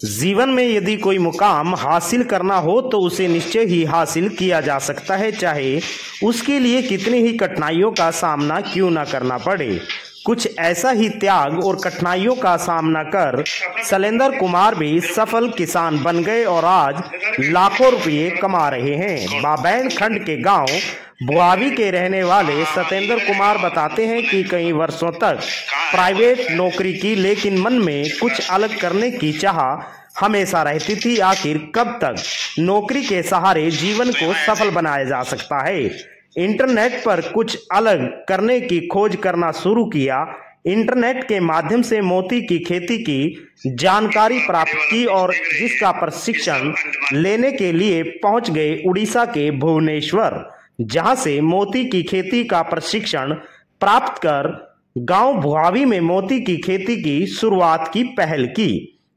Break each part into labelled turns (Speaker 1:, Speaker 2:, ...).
Speaker 1: जीवन में यदि कोई मुकाम हासिल करना हो तो उसे निश्चय ही हासिल किया जा सकता है, चाहे उसके लिए कितनी ही कठिनाइयों का सामना क्यों न करना पड़े। कुछ ऐसा ही त्याग और कठिनाइयों का सामना कर शैलेंद्र कुमार भी सफल किसान बन गए और आज लाखों रुपये कमा रहे हैं। बाबैन खंड के गांव बुआवी के रहने वाले शैलेंद्र कुमार बताते हैं कि कई वर्षों तक प्राइवेट नौकरी की, लेकिन मन में कुछ अलग करने की चाह हमेशा रहती थी। आखिर कब तक नौकरी के सहारे जीवन को सफल बनाया जा सकता है। इंटरनेट पर कुछ अलग करने की खोज करना शुरू किया। इंटरनेट के माध्यम से मोती की खेती की जानकारी प्राप्त की और जिसका प्रशिक्षण लेने के लिए पहुंच गए उड़ीसा के भुवनेश्वर, जहां से मोती की खेती का प्रशिक्षण प्राप्त कर गांव बुआवी में मोती की खेती की शुरुआत की पहल की।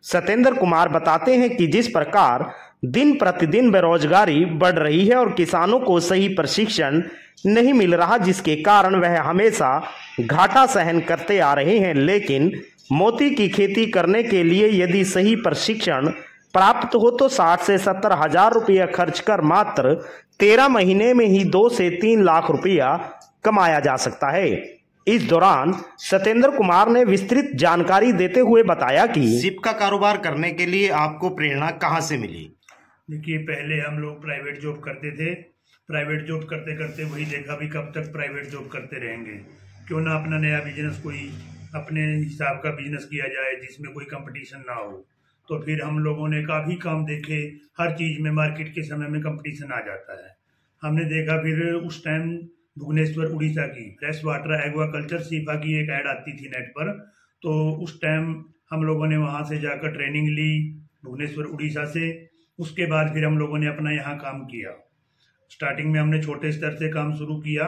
Speaker 1: शैलेंद्र कुमार बताते हैं कि जिस प्रकार दिन प्रतिदिन बेरोजगारी बढ़ रही है और किसानों को सही प्रशिक्षण नहीं मिल रहा, जिसके कारण वह हमेशा घाटा सहन करते आ रहे हैं, लेकिन मोती की खेती करने के लिए यदि सही प्रशिक्षण प्राप्त हो तो 60 से 70 हजार रुपया खर्च कर मात्र 13 महीने में ही 2 से 3 लाख रुपया कमाया जा सकता है। इस दौरान शैलेंद्र कुमार ने विस्तृत जानकारी देते हुए बताया कि जिप का कारोबार करने के लिए आपको प्रेरणा कहां से मिली।
Speaker 2: देखिए, पहले हम लोग प्राइवेट जॉब करते थे। प्राइवेट जॉब करते करते वही देखा भी कब तक प्राइवेट जॉब करते रहेंगे, क्यों ना अपना नया बिजनेस, कोई अपने हिसाब का बिजनेस किया जाए जिसमें कोई कंपटीशन ना हो। तो फिर हम लोगों ने काफ़ी काम देखे। हर चीज़ में मार्केट के समय में कंपटीशन आ जाता है। हमने देखा फिर उस टाइम भुवनेश्वर उड़ीसा की फ्रेश वाटर एग्वाकल्चर सीफा की एक ऐड आती थी नेट पर। तो उस टाइम हम लोगों ने वहाँ से जाकर ट्रेनिंग ली भुवनेश्वर उड़ीसा से। उसके बाद फिर हम लोगों ने अपना यहाँ काम किया। स्टार्टिंग में हमने छोटे स्तर से काम शुरू किया,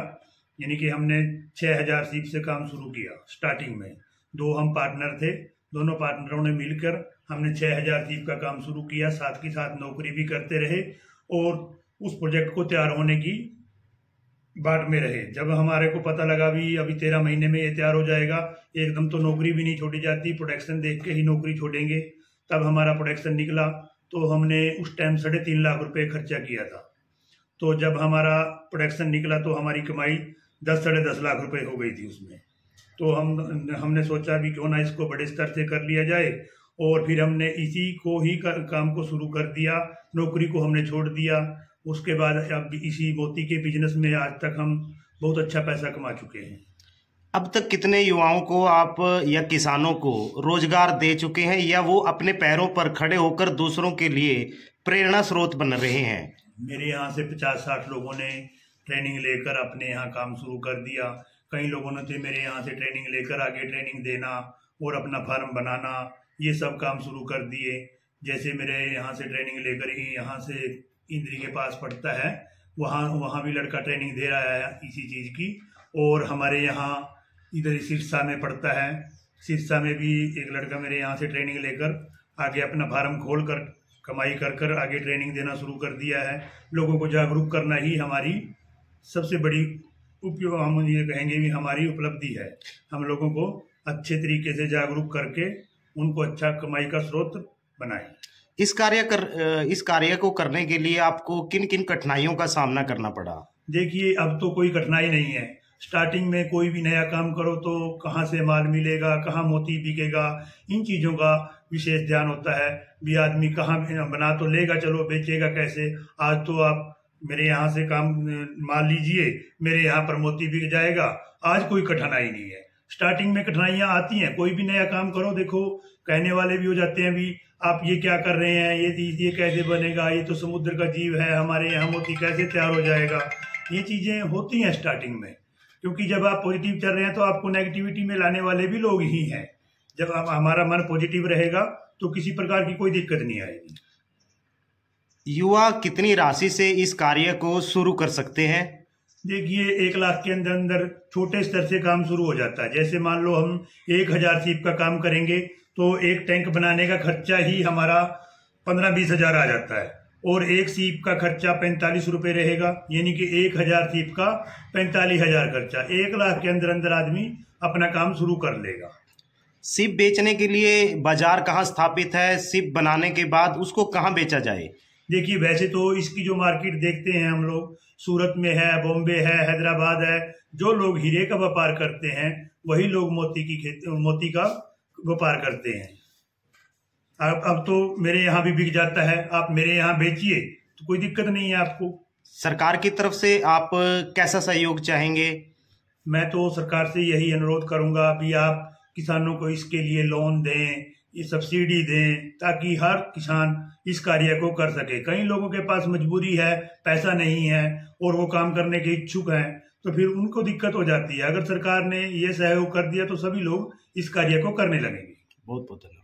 Speaker 2: यानी कि हमने 6000 सीप से काम शुरू किया। स्टार्टिंग में 2 हम पार्टनर थे, दोनों पार्टनरों ने मिलकर हमने 6000 सीप का काम शुरू किया। साथ के साथ नौकरी भी करते रहे और उस प्रोजेक्ट को तैयार होने की बाट में रहे। जब हमारे को पता लगा भी अभी 13 महीने में ये तैयार हो जाएगा, एकदम तो नौकरी भी नहीं छोड़ी जाती, प्रोडक्शन देख के ही नौकरी छोड़ेंगे। तब हमारा प्रोडक्शन निकला तो हमने उस टाइम 3.5 लाख रुपए खर्चा किया था। तो जब हमारा प्रोडक्शन निकला तो हमारी कमाई 10 साढ़े 10 लाख रुपए हो गई थी उसमें। तो हमने सोचा भी क्यों ना इसको बड़े स्तर से कर लिया जाए, और फिर हमने इसी को ही काम को शुरू कर दिया। नौकरी को हमने छोड़ दिया। उसके बाद अब इसी मोती के बिजनेस में आज तक हम बहुत अच्छा पैसा कमा चुके हैं।
Speaker 1: अब तक कितने युवाओं को आप या किसानों को रोजगार दे चुके हैं, या वो अपने पैरों पर खड़े होकर दूसरों के लिए प्रेरणा स्रोत बन रहे हैं।
Speaker 2: मेरे यहाँ से 50-60 लोगों ने ट्रेनिंग लेकर अपने यहाँ काम शुरू कर दिया। कई लोगों ने तो मेरे यहाँ से ट्रेनिंग लेकर आगे ट्रेनिंग देना और अपना फार्म बनाना, ये सब काम शुरू कर दिए। जैसे मेरे यहाँ से ट्रेनिंग लेकर ही यहाँ से इंद्री के पास पड़ता है, वहाँ भी लड़का ट्रेनिंग दे रहा है इसी चीज़ की। और हमारे यहाँ इधर सिरसा में पड़ता है, सिरसा में भी एक लड़का मेरे यहाँ से ट्रेनिंग लेकर आगे अपना फार्म खोल कर कमाई कर कर आगे ट्रेनिंग देना शुरू कर दिया है। लोगों को जागरूक करना ही हमारी सबसे बड़ी हम ये कहेंगे भी हमारी उपलब्धि है। हम लोगों को अच्छे तरीके से जागरूक करके उनको अच्छा कमाई का स्रोत बनाएं।
Speaker 1: इस कार्य को करने के लिए आपको किन किन कठिनाइयों का सामना करना पड़ा।
Speaker 2: देखिए, अब तो कोई कठिनाई नहीं है। स्टार्टिंग में कोई भी नया काम करो तो कहाँ से माल मिलेगा, कहाँ मोती बिकेगा, इन चीज़ों का विशेष ध्यान होता है। भी आदमी कहाँ बना तो लेगा, चलो बेचेगा कैसे। आज तो आप मेरे यहाँ से काम माल लीजिए, मेरे यहाँ पर मोती बिक जाएगा। आज कोई कठिनाई नहीं है। स्टार्टिंग में कठिनाइयाँ आती हैं, कोई भी नया काम करो। देखो, कहने वाले भी हो जाते हैं भी आप ये क्या कर रहे हैं, ये कैसे बनेगा, ये तो समुद्र का जीव है, हमारे यहाँ मोती कैसे तैयार हो जाएगा। ये चीज़ें होती हैं स्टार्टिंग में, क्योंकि जब आप पॉजिटिव चल रहे हैं तो आपको नेगेटिविटी में लाने वाले भी लोग ही हैं। जब हमारा मन पॉजिटिव रहेगा तो किसी प्रकार की कोई दिक्कत नहीं आएगी।
Speaker 1: युवा कितनी राशि से इस कार्य को शुरू कर सकते हैं।
Speaker 2: देखिए, 1 लाख के अंदर अंदर छोटे स्तर से काम शुरू हो जाता है। जैसे मान लो हम 1000 सीप का काम करेंगे तो एक टैंक बनाने का खर्चा ही हमारा 15-20 हजार आ जाता है, और एक सीप का खर्चा 45 रुपये रहेगा, यानी कि 1000 सीप का 45 हजार खर्चा। 1 लाख के अंदर अंदर आदमी अपना काम शुरू कर लेगा।
Speaker 1: सिप बेचने के लिए बाजार कहाँ स्थापित है? सिप बनाने के बाद उसको कहाँ बेचा जाए?
Speaker 2: देखिए, वैसे तो इसकी जो मार्केट देखते हैं हम लोग, सूरत में है, बॉम्बे है, हैदराबाद है। जो लोग हीरे का व्यापार करते हैं वही लोग मोती का व्यापार करते हैं। अब तो मेरे यहाँ भी बिक जाता है, आप मेरे यहाँ बेचिए तो कोई दिक्कत नहीं है आपको।
Speaker 1: सरकार की तरफ से आप कैसा सहयोग चाहेंगे?
Speaker 2: मैं तो सरकार से यही अनुरोध करूंगा, अभी आप किसानों को इसके लिए लोन दें, ये सब्सिडी दें, ताकि हर किसान इस कार्य को कर सके। कई लोगों के पास मजबूरी है, पैसा नहीं है और वो काम करने के इच्छुक हैं, तो फिर उनको दिक्कत हो जाती है। अगर सरकार ने ये सहयोग कर दिया तो सभी लोग इस कार्य को करने लगेंगे।
Speaker 1: बहुत बहुत धन्यवाद।